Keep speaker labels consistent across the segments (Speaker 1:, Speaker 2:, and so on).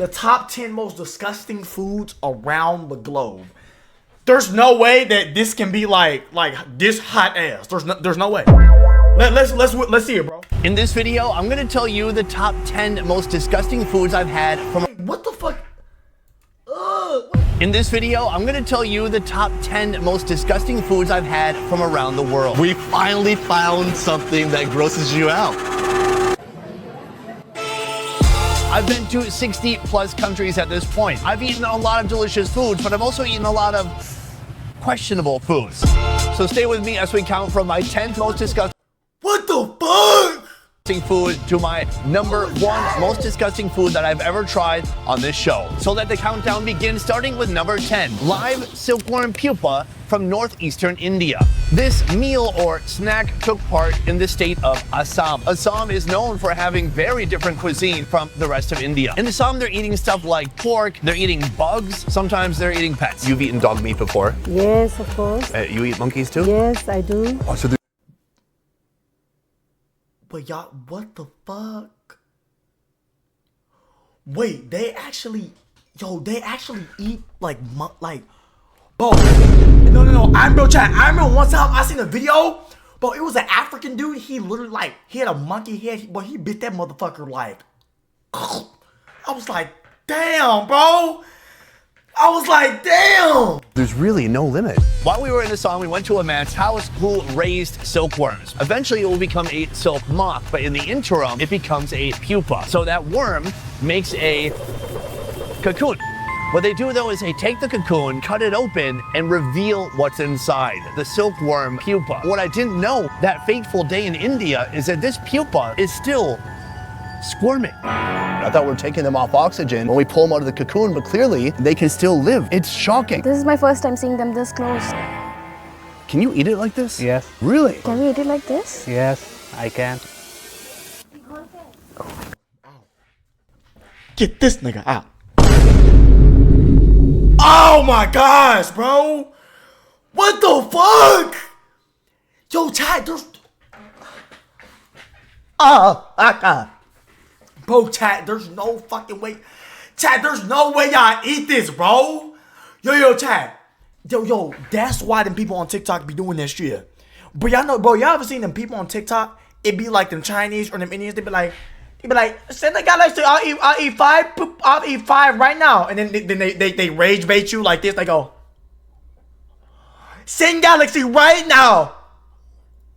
Speaker 1: the top 10 most disgusting foods around the globe. There's no way that this can be like this hot ass. There's no way. Let's see it, bro.
Speaker 2: In this video, I'm gonna tell you the top 10 most disgusting foods I've had from.
Speaker 1: What the fuck?
Speaker 2: In this video, I'm gonna tell you the top 10 most disgusting foods I've had from around the world.
Speaker 3: We finally found something that grosses you out.
Speaker 2: I've been to 60 plus countries at this point. I've eaten a lot of delicious foods, but I've also eaten a lot of questionable foods. So stay with me as we count from my 10th most disgusting.
Speaker 1: What the fuck?
Speaker 2: Food to my number 1 most disgusting food that I've ever tried on this show. So let the countdown begin, starting with number 10, live silkworm pupa from northeastern India. This meal or snack took part in the state of Assam. Assam is known for having very different cuisine from the rest of India. In Assam, they're eating stuff like pork, they're eating bugs, sometimes they're eating pets.
Speaker 3: You've eaten dog meat before?
Speaker 4: Yes, of course.
Speaker 3: You eat monkeys too?
Speaker 4: Yes, I do.
Speaker 3: Oh, so
Speaker 1: But y'all, what the fuck? Wait, they actually eat like, bro. No. Bro, chat. I remember one time I seen a video, bro. It was an African dude. He literally he had a monkey head, but he bit that motherfucker like. I was like, damn, bro. I was like, damn.
Speaker 3: There's really no limit.
Speaker 2: While we were in Assam, we went to a man's house who raised silkworms. Eventually, it will become a silk moth, but in the interim, it becomes a pupa. So that worm makes a cocoon. What they do, though, is they take the cocoon, cut it open, and reveal what's inside, the silkworm pupa. What I didn't know that fateful day in India is that this pupa is still squirming.
Speaker 3: I thought we were taking them off oxygen when we pull them out of the cocoon, but clearly they can still live. It's shocking.
Speaker 5: This is my first time seeing them this close.
Speaker 3: Can you eat it like this?
Speaker 6: Yes.
Speaker 3: Really?
Speaker 5: Can we eat it like this?
Speaker 6: Yes, I can.
Speaker 1: Get this nigga out. Oh my gosh, bro. What the fuck? Yo, chat, there's... Bro, chat, there's no fucking way. Chat, there's no way y'all eat this, bro. Yo, chat. Yo, that's why them people on TikTok be doing that shit. But y'all know, bro, y'all ever seen them people on TikTok? It be like them Chinese or them Indians, they be like, send the galaxy, I'll eat five right now. And then they rage bait you like this, they go, send galaxy right now.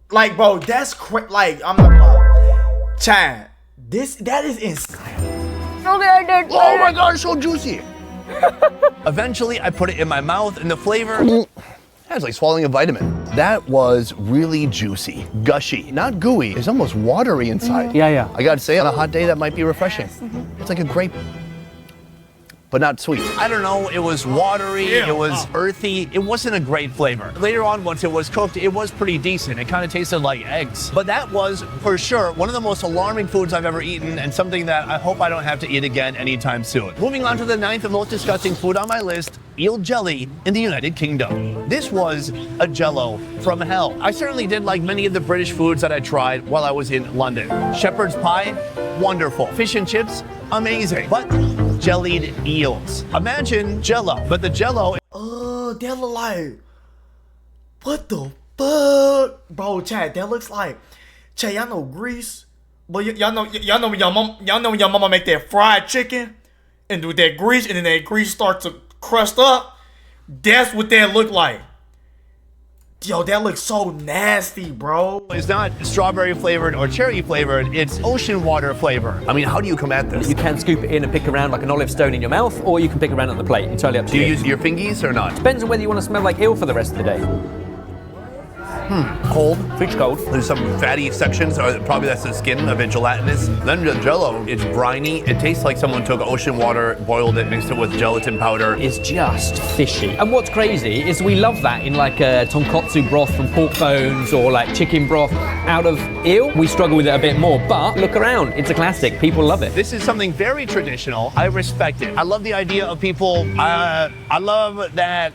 Speaker 1: Like, bro, that's like, I'm not gonna lie. Chat. That is insane.
Speaker 5: Okay, I did.
Speaker 3: Oh my god, it's so juicy.
Speaker 2: Eventually, I put it in my mouth, and the flavor...
Speaker 3: That's like swallowing a vitamin. That was really juicy, gushy, not gooey. It's almost watery inside.
Speaker 6: Yeah.
Speaker 3: I gotta say, on a hot day, that might be refreshing. It's like a grape, but not sweet.
Speaker 2: I don't know, it was watery, it was earthy, it wasn't a great flavor. Later on, once it was cooked, it was pretty decent. It kind of tasted like eggs. But that was, for sure, one of the most alarming foods I've ever eaten, and something that I hope I don't have to eat again anytime soon. Moving on to the 9th most disgusting food on my list, eel jelly in the United Kingdom. This was a jello from hell. I certainly did like many of the British foods that I tried while I was in London. Shepherd's pie, wonderful. Fish and chips, amazing. But jellied eels. Imagine jello, but the jello...
Speaker 1: That look like... What the fuck? Bro, chat, that looks like... Chat, y'all know grease? But y'all know when your mama make that fried chicken and do that grease, and then that grease starts to crust up? That's what that look like. Yo, that looks so nasty, bro.
Speaker 2: It's not strawberry flavored or cherry flavored, it's ocean water flavor.
Speaker 3: I mean, how do you come at this?
Speaker 6: You can scoop it in and pick around like an olive stone in your mouth, or you can pick around on the plate. Entirely up to
Speaker 3: Do
Speaker 6: you.
Speaker 3: you use your fingies or not?
Speaker 6: Depends on whether you want to smell like eel for the rest of the day.
Speaker 3: Cold.
Speaker 6: Fish cold.
Speaker 3: There's some fatty sections, or probably that's the skin of it, gelatinous. Then the jello, it's briny. It tastes like someone took ocean water, boiled it, mixed it with gelatin powder.
Speaker 6: Is just fishy. And what's crazy is we love that in like a tonkotsu broth from pork bones or like chicken broth out of eel. We struggle with it a bit more, but look around. It's a classic. People love it.
Speaker 2: This is something very traditional. I respect it. I love the idea of people, I love that.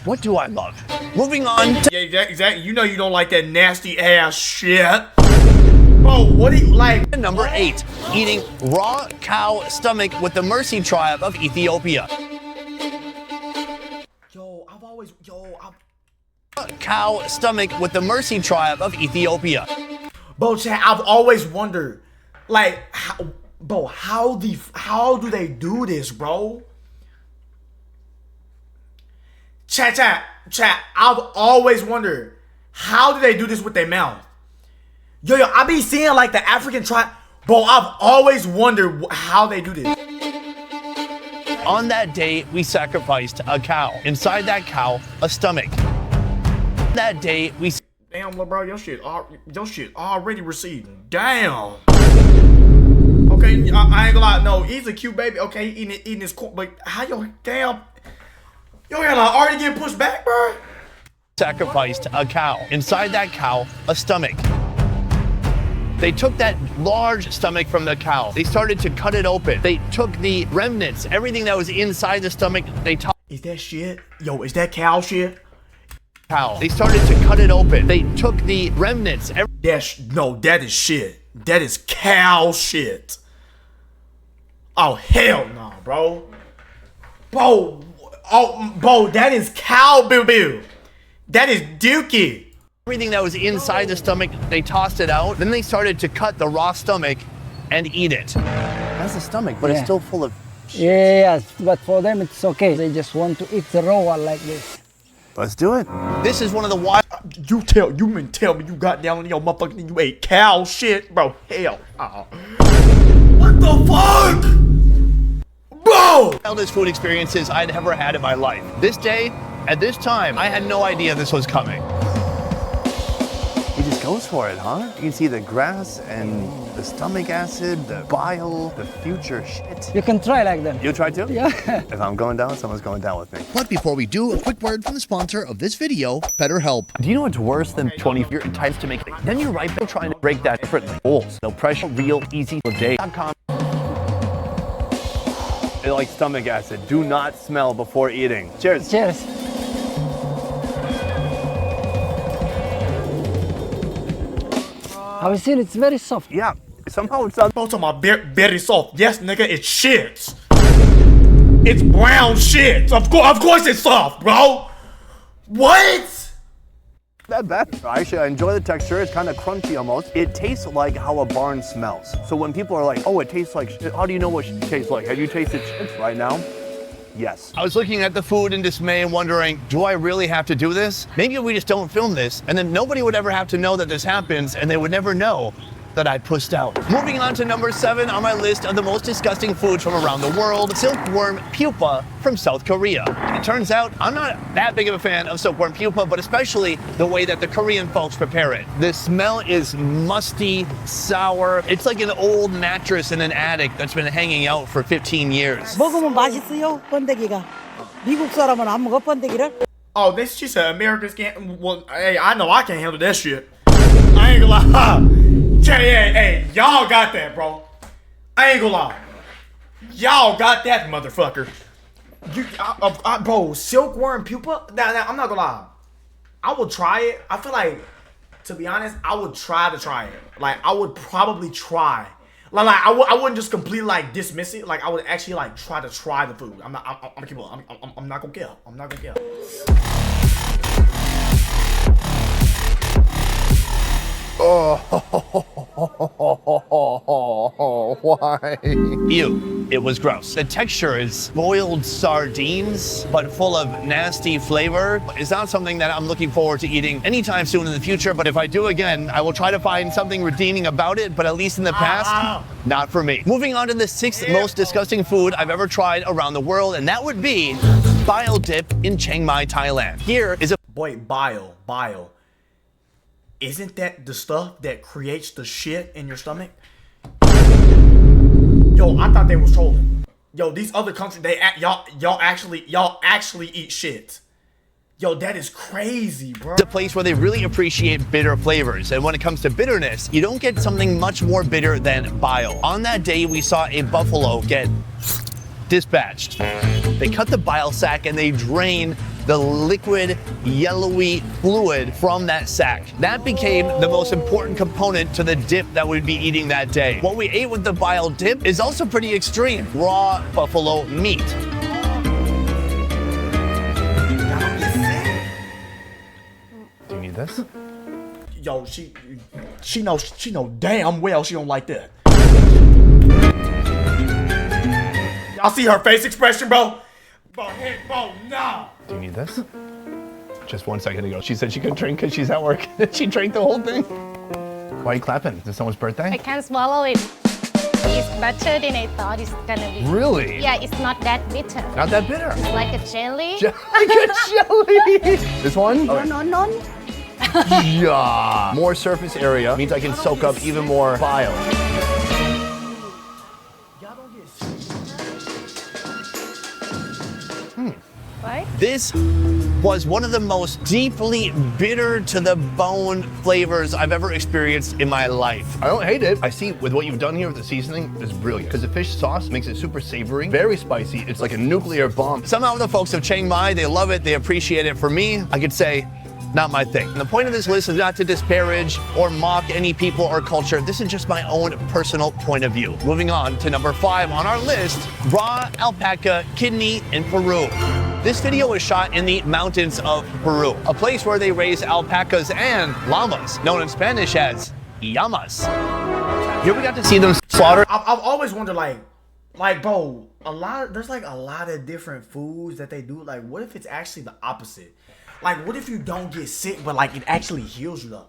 Speaker 2: What do I love? Moving on to...
Speaker 1: Yeah, exactly. You know you don't like that nasty ass shit. Bro, Bro, what do you like?
Speaker 2: Number 8, eating raw cow stomach with the Mercy tribe of Ethiopia. Cow stomach with the Mercy tribe of Ethiopia.
Speaker 1: Bro, chat, I've always wondered, like, how do they do this, bro? Chat, I've always wondered, how do they do this with their mouth? Yo, I be seeing like the African tribe, bro, I've always wondered how they do this.
Speaker 2: On that day, we sacrificed a cow. Inside that cow, a stomach. That day, we...
Speaker 1: Damn, little bro, your shit already receiving. Damn. Okay, I ain't gonna lie, no, he's a cute baby. Okay, eating his corn, but how your damn... Yo, you're like already getting pushed back, bro?
Speaker 2: Sacrificed a cow. Inside that cow, a stomach. They took that large stomach from the cow. They started to cut it open. They took the remnants, everything that was inside the stomach, they tossed.
Speaker 1: Is that shit? Yo, is that cow shit?
Speaker 2: Cow. They started to cut it open. They took the remnants.
Speaker 1: No, that is shit. That is cow shit. Oh, hell no, bro. Bro, that is cow boo-boo. That is dookie.
Speaker 2: Everything that was inside the stomach, they tossed it out. Then they started to cut the raw stomach and eat it.
Speaker 3: That's the stomach, but it's still full of shit.
Speaker 7: Yes, but for them it's okay. They just want to eat the raw one like this.
Speaker 3: Let's do it.
Speaker 2: This is one of the wild...
Speaker 1: You mean tell me you got down on your motherfucking and you ate cow shit? Bro, hell. What the fuck? Bro!
Speaker 2: wildest food experiences I'd ever had in my life. This day, at this time, I had no idea this was coming.
Speaker 3: He just goes for it, huh? You can see the grass and the stomach acid, the bile, the future shit.
Speaker 7: You can try like them.
Speaker 3: You try too?
Speaker 7: Yeah.
Speaker 3: If I'm going down, someone's going down with me.
Speaker 8: But before we do, a quick word from the sponsor of this video, BetterHelp.
Speaker 2: Do you know what's worse than 20 times to make? Then you're right back trying to break that different goals. No pressure, real, easy, day.com.
Speaker 3: It's like stomach acid. Do not smell before eating. Cheers.
Speaker 7: Cheers. Have you seen? It's very soft.
Speaker 3: Yeah. Somehow it's not.
Speaker 1: Bro, talking about very soft. Yes, nigga, it's shit. It's brown shit. Of course it's soft, bro. What?
Speaker 3: That bad. Actually, I enjoy the texture. It's kind of crunchy almost. It tastes like how a barn smells. So when people are like, oh, it tastes like shit, how do you know what shit tastes like? Have you tasted shit right now? Yes.
Speaker 2: I was looking at the food in dismay and wondering, do I really have to do this? Maybe we just don't film this, and then nobody would ever have to know that this happens, and they would never know that I pushed out. Moving on to number 7 on my list of the most disgusting foods from around the world, silkworm pupa from South Korea. It turns out I'm not that big of a fan of silkworm pupa, but especially the way that the Korean folks prepare it. The smell is musty, sour. It's like an old mattress in an attic that's been hanging out for 15 years.
Speaker 9: 먹으면 맛있어요, 번데기가. 미국 사람은 안 먹어, 번데기를.
Speaker 1: Oh, this she said Americans can't. Well, hey, I know I can't handle that shit. I ain't gonna lie. Hey, y'all got that, bro. I ain't gonna lie. Y'all got that, motherfucker. Bro, silkworm pupa? Now, I'm not gonna lie. I would try it. I feel like, to be honest, I would try to try it. Like, I would probably try. Like I wouldn't just completely like dismiss it. Like, I would actually like try the food. I'm not gonna care. I'm not gonna care.
Speaker 3: Oh, why?
Speaker 2: Ew, it was gross. The texture is boiled sardines, but full of nasty flavor. It's not something that I'm looking forward to eating anytime soon in the future, but if I do again, I will try to find something redeeming about it, but at least in the past, not for me. Moving on to the 6th most disgusting food I've ever tried around the world, and that would be bile dip in Chiang Mai, Thailand. Here is a...
Speaker 1: Boy, bile. Isn't that the stuff that creates the shit in your stomach? Yo, I thought they was trolling. Yo, these other countries, y'all actually eat shit. Yo, that is crazy, bro.
Speaker 2: It's a place where they really appreciate bitter flavors. And when it comes to bitterness, you don't get something much more bitter than bile. On that day, we saw a buffalo get dispatched. They cut the bile sac and they drain the liquid, yellowy fluid from that sack. That became the most important component to the dip that we'd be eating that day. What we ate with the bile dip is also pretty extreme. Raw buffalo meat. Do you need this?
Speaker 1: Yo, she know damn well she don't like that. Y'all see her face expression, bro? Bro, nah.
Speaker 2: Do you need this? Just 1 second ago, she said she couldn't drink because she's at work. She drank the whole thing. Why are you clapping? Is it someone's birthday?
Speaker 5: I can't swallow it. It's better than I thought it's gonna be.
Speaker 2: Really?
Speaker 5: Yeah, it's not that bitter.
Speaker 2: Not that bitter.
Speaker 5: It's like a jelly.
Speaker 2: Like a jelly. This one?
Speaker 5: No.
Speaker 2: Yeah. More surface area means I can soak up even more bile.
Speaker 5: Right?
Speaker 2: This was one of the most deeply bitter to the bone flavors I've ever experienced in my life. I don't hate it. I see with what you've done here with the seasoning is brilliant because the fish sauce makes it super savory, very spicy. It's like a nuclear bomb. Somehow the folks of Chiang Mai, they love it, they appreciate it. For me, I could say, not my thing. And the point of this list is not to disparage or mock any people or culture. This is just my own personal point of view. Moving on to number 5 on our list, raw alpaca kidney in Peru. This video was shot in the mountains of Peru, a place where they raise alpacas and llamas, known in Spanish as llamas. Here we got to see them slaughter.
Speaker 1: I've always wondered, like, bro, there's like a lot of different foods that they do. Like, what if it's actually the opposite? Like, what if you don't get sick, but like it actually heals you though?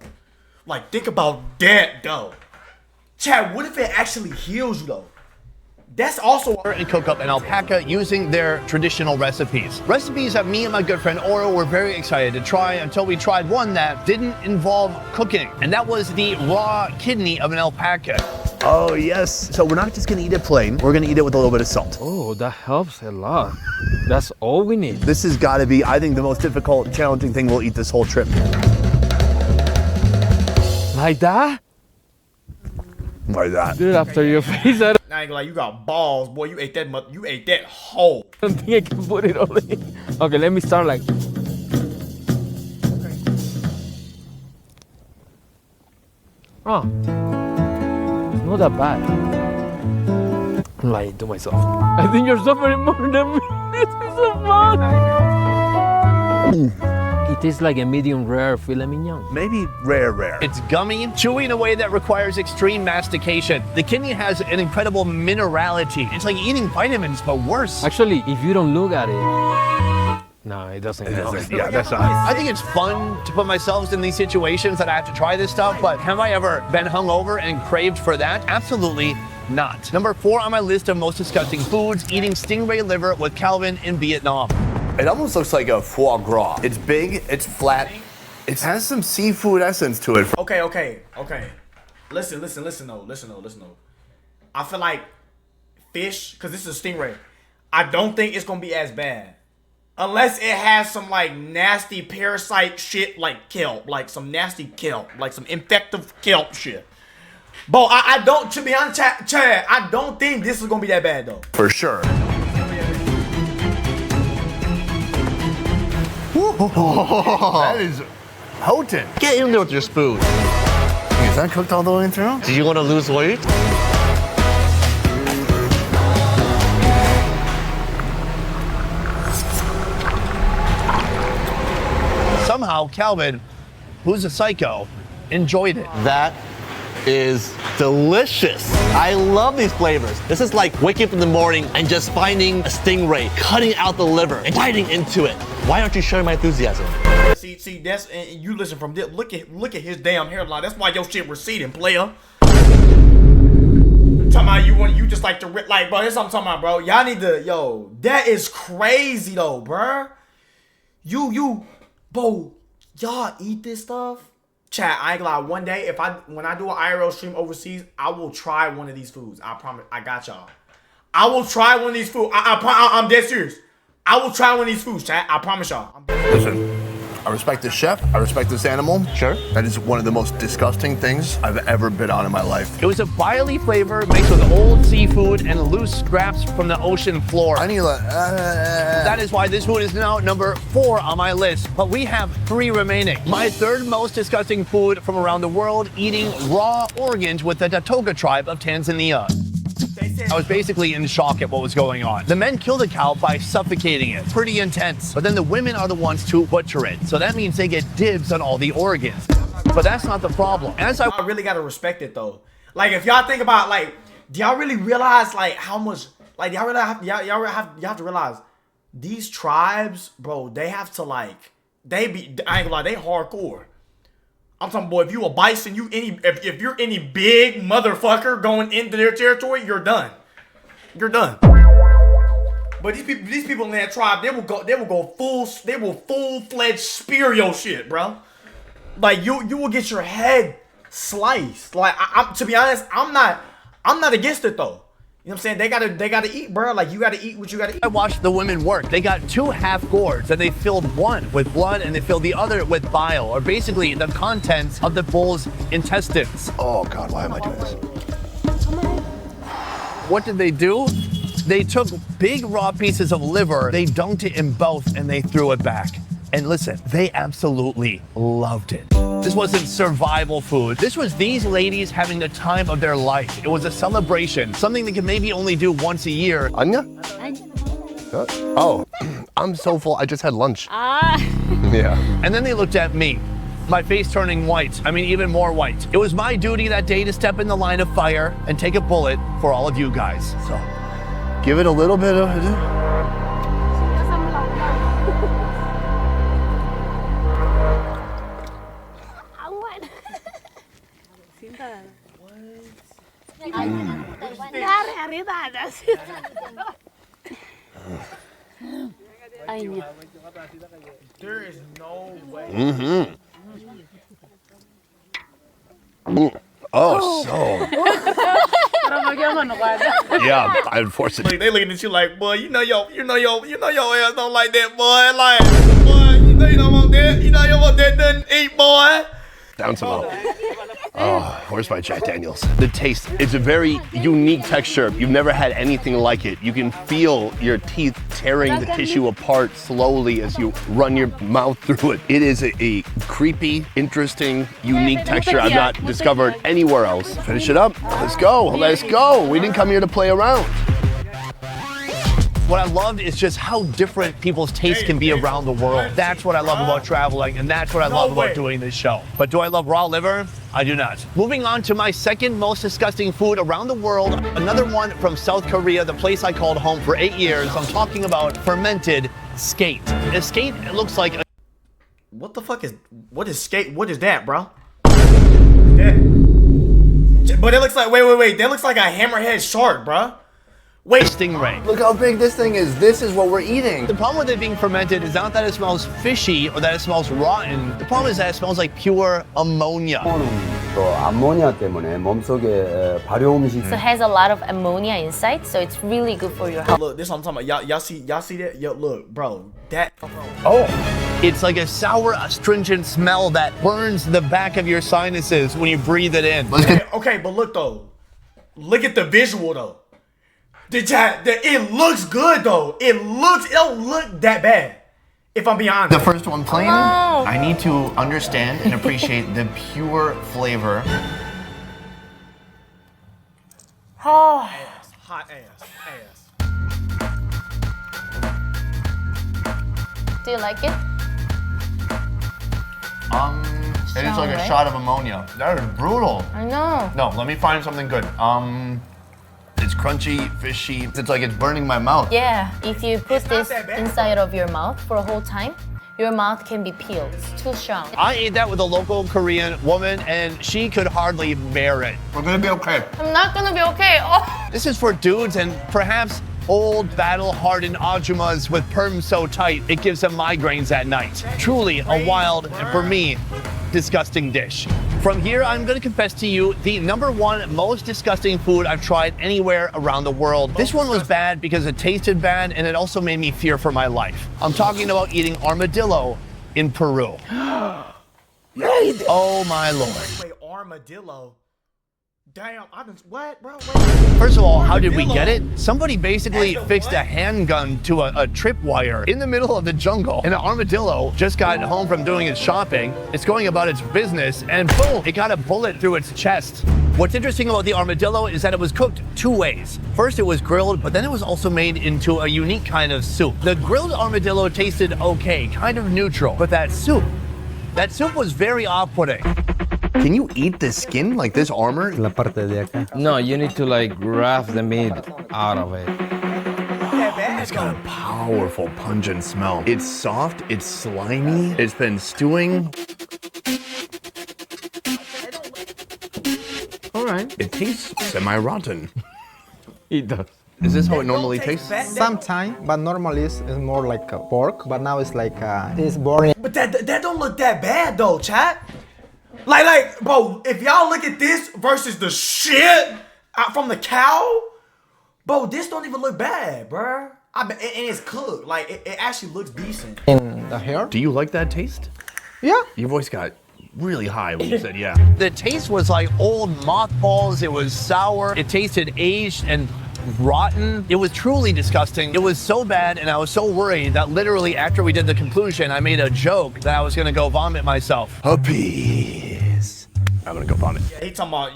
Speaker 1: Like, think about that though. Chad, what if it actually heals you though? That's also
Speaker 2: and cook up an alpaca using their traditional recipes. Recipes that me and my good friend Oro were very excited to try until we tried one that didn't involve cooking. And that was the raw kidney of an alpaca.
Speaker 3: Oh yes. So we're not just gonna eat it plain, we're gonna eat it with a little bit of salt.
Speaker 10: Oh, that helps a lot. That's all we need.
Speaker 3: This has gotta be, I think, the most difficult, challenging thing we'll eat this whole trip.
Speaker 10: Like that?
Speaker 3: Like that.
Speaker 10: Dude, after your face, I
Speaker 1: I ain't gonna lie, you got balls, boy. You ate that whole.
Speaker 10: don't think I can put it all in. Okay, let me start like. Oh, it's not that bad. I'm lying to myself. I think you're suffering more than me. This is so fun. It tastes like a medium rare filet mignon.
Speaker 3: Maybe rare.
Speaker 2: It's gummy, chewy in a way that requires extreme mastication. The kidney has an incredible minerality. It's like eating vitamins, but worse.
Speaker 10: Actually, if you don't look at it, no, it doesn't.
Speaker 3: Yeah, that's not.
Speaker 2: I think it's fun to put myself in these situations that I have to try this stuff, but have I ever been hungover and craved for that? Absolutely not. Number 4 on my list of most disgusting foods, eating stingray liver with Calvin in Vietnam.
Speaker 3: It almost looks like a foie gras. It's big, it's flat, it has some seafood essence to it.
Speaker 1: Okay. Listen though. I feel like fish, because this is a stingray, I don't think it's gonna be as bad. Unless it has some like nasty parasite shit like kelp, like some nasty kelp, like some infective kelp shit. But I don't, to be honest, Chad, I don't think this is gonna be that bad though.
Speaker 3: For sure. That is potent.
Speaker 2: Get in there with your spoon.
Speaker 3: Is that cooked all the way through?
Speaker 2: Do you want to lose weight? Somehow, Calvin, who's a psycho, enjoyed it.
Speaker 11: That is delicious. I love these flavors. This is like waking up in the morning and just finding a stingray, cutting out the liver and biting into it. Why aren't you sharing my enthusiasm?
Speaker 1: See, that's, and you listen from this. Look at his damn hairline. That's why your shit receding, player. Talking about you just like to rip, like, bro. That's what I'm talking about, bro. Y'all need to, yo. That is crazy though, bro. Bro, y'all eat this stuff. Chat, I ain't gonna lie. One day, when I do an IRL stream overseas, I will try one of these foods. I promise. I got y'all. I will try one of these foods. I'm dead serious. I will try one of these foods, chat. I promise y'all.
Speaker 3: Listen, I respect the chef. I respect this animal.
Speaker 2: Sure.
Speaker 3: That is one of the most disgusting things I've ever been on in my life.
Speaker 2: It was a biley flavor mixed with old seafood and loose scraps from the ocean floor.
Speaker 3: I need
Speaker 2: That is why this food is now number 4 on my list, but we have 3 remaining. My third most disgusting food from around the world, eating raw organs with the Datoga tribe of Tanzania. I was basically in shock at what was going on. The men kill the cow by suffocating it. Pretty intense. But then the women are the ones to butcher it. So that means they get dibs on all the organs. But that's not the problem. As I
Speaker 1: really gotta respect it though. Like if y'all think about like, do y'all really realize like how much like y'all have to realize these tribes, bro, they have to like I ain't gonna lie, they hardcore. I'm talking, boy, if you a bison, if you're any big motherfucker going into their territory, you're done. You're done. But these people in that tribe, they will full-fledged spear your shit, bro. Like you will get your head sliced. Like to be honest, I'm not against it though. You know what I'm saying? They gotta eat, bro. Like you gotta eat what you gotta eat.
Speaker 2: I watched the women work. They got 2 half gourds and they filled one with blood and they filled the other with bile, or basically the contents of the bull's intestines.
Speaker 3: Oh God, why am I doing this?
Speaker 2: What did they do? They took big raw pieces of liver, they dunked it in both and they threw it back. And listen, they absolutely loved it. This wasn't survival food. This was these ladies having the time of their life. It was a celebration, something they could maybe only do once a year.
Speaker 3: Anya? Oh, I'm so full. I just had lunch. Yeah.
Speaker 2: And then they looked at me, my face turning white. I mean, even more white. It was my duty that day to step in the line of fire and take a bullet for all of you guys.
Speaker 3: So, give it a little bit of...
Speaker 1: There is no way.
Speaker 3: Oh, so. Yeah, unfortunately.
Speaker 1: They looking at you like, boy, you know your ass don't like that, boy. Like, boy, you know you don't want that. You know you want that nothing to eat, boy.
Speaker 3: Down some low. Oh, where's my Jack Daniels? The taste, it's a very unique texture. You've never had anything like it. You can feel your teeth tearing the tissue apart slowly as you run your mouth through it. It is a creepy, interesting, unique texture I've not discovered anywhere else. Finish it up. Let's go. Let's go. We didn't come here to play around.
Speaker 2: What I loved is just how different people's tastes can be around the world. That's what I love about traveling, and that's what I love about doing this show. But do I love raw liver? I do not. Moving on to my second most disgusting food around the world, another one from South Korea, the place I called home for 8 years. I'm talking about fermented skate. A skate, it looks like a...
Speaker 1: What the fuck is, what is skate? What is that, bro? That. But it looks like, wait. That looks like a hammerhead shark, bro. Wait,
Speaker 2: stingray.
Speaker 3: Look how big this thing is. This is what we're eating.
Speaker 2: The problem with it being fermented is not that it smells fishy or that it smells rotten. The problem is that it smells like pure ammonia.
Speaker 12: 암모니아 때문에 몸속에 발효 음식.
Speaker 13: So it has a lot of ammonia inside, so it's really good for your health.
Speaker 1: Look, this is what I'm talking about. Y'all see that? Yo, look, bro, that.
Speaker 2: Oh, it's like a sour, astringent smell that burns the back of your sinuses when you breathe it in.
Speaker 1: Okay, but look though, look at the visual though. It looks good though. It don't look that bad. If I'm being honest.
Speaker 14: The first one plain, I need to understand and appreciate the pure flavor.
Speaker 13: Oh.
Speaker 1: Ass, hot ass.
Speaker 13: Do you like it?
Speaker 14: It is like a shot of ammonia. That is brutal.
Speaker 13: I know.
Speaker 14: No, let me find something good. It's crunchy, fishy. It's like it's burning my mouth.
Speaker 13: Yeah, if you put this inside of your mouth for a whole time, your mouth can be peeled. It's too strong.
Speaker 2: I ate that with a local Korean woman and she could hardly bear it.
Speaker 14: We're gonna be okay.
Speaker 13: I'm not gonna be okay. Oh.
Speaker 2: This is for dudes and perhaps old battle-hardened ajumas with perms so tight it gives them migraines at night. Truly a wild, and for me, disgusting dish. From here, I'm gonna confess to you the #1 most disgusting food I've tried anywhere around the world. This one was bad because it tasted bad and it also made me fear for my life. I'm talking about eating armadillo in Peru. Oh my lord.
Speaker 1: Wait, armadillo. Damn, what, bro?
Speaker 2: First of all, how did we get it? Somebody basically fixed a handgun to a tripwire in the middle of the jungle. And an armadillo just got home from doing its shopping. It's going about its business, and boom, it got a bullet through its chest. What's interesting about the armadillo is that it was cooked 2 ways. First, it was grilled, but then it was also made into a unique kind of soup. The grilled armadillo tasted okay, kind of neutral, but that soup was very off-putting.
Speaker 14: Can you eat the skin, like this armor?
Speaker 10: No, you need to like grab the meat out of it.
Speaker 14: It's got a powerful, pungent smell. It's soft, it's slimy, it's been stewing.
Speaker 10: All right.
Speaker 14: It tastes semi-rotten.
Speaker 10: It does.
Speaker 14: Is this how it normally tastes?
Speaker 15: Sometimes, but normally it's more like a pork, but now it's like it's boring.
Speaker 1: But that don't look that bad though, chat. Like, bro, if y'all look at this versus the shit from the cow, bro, this don't even look bad, bro. And it's cooked. Like, it actually looks decent.
Speaker 15: In the hair?
Speaker 14: Do you like that taste?
Speaker 15: Yeah.
Speaker 14: Your voice got really high when you said yeah.
Speaker 2: The taste was like old mothballs. It was sour. It tasted aged and rotten. It was truly disgusting. It was so bad, and I was so worried that literally after we did the conclusion, I made a joke that I was gonna go vomit myself.
Speaker 14: Puppies. I'm gonna go vomit.
Speaker 1: Yeah, he talking about,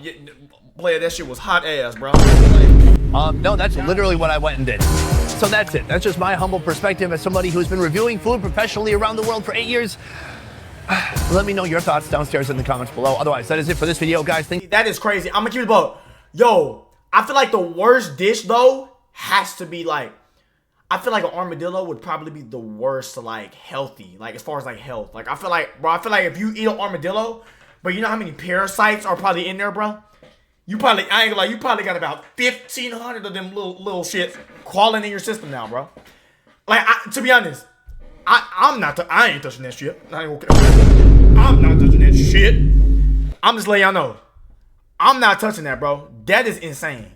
Speaker 1: player, that shit was hot ass, bro.
Speaker 2: No, that's literally what I went and did. So that's it. That's just my humble perspective as somebody who's been reviewing food professionally around the world for 8 years. Let me know your thoughts downstairs in the comments below. Otherwise, that is it for this video, guys.
Speaker 1: That is crazy. I'm gonna keep it about. Yo, I feel like the worst dish though has to be like, I feel like an armadillo would probably be the worst to like healthy, like as far as like health. Like I feel like, bro, if you eat an armadillo, but you know how many parasites are probably in there, bro? You probably, I ain't gonna lie, you probably got about 1,500 of them little shits crawling in your system now, bro. Like, to be honest, I ain't touching that shit. I'm not touching that shit. I'm just letting y'all know. I'm not touching that, bro. That is insane.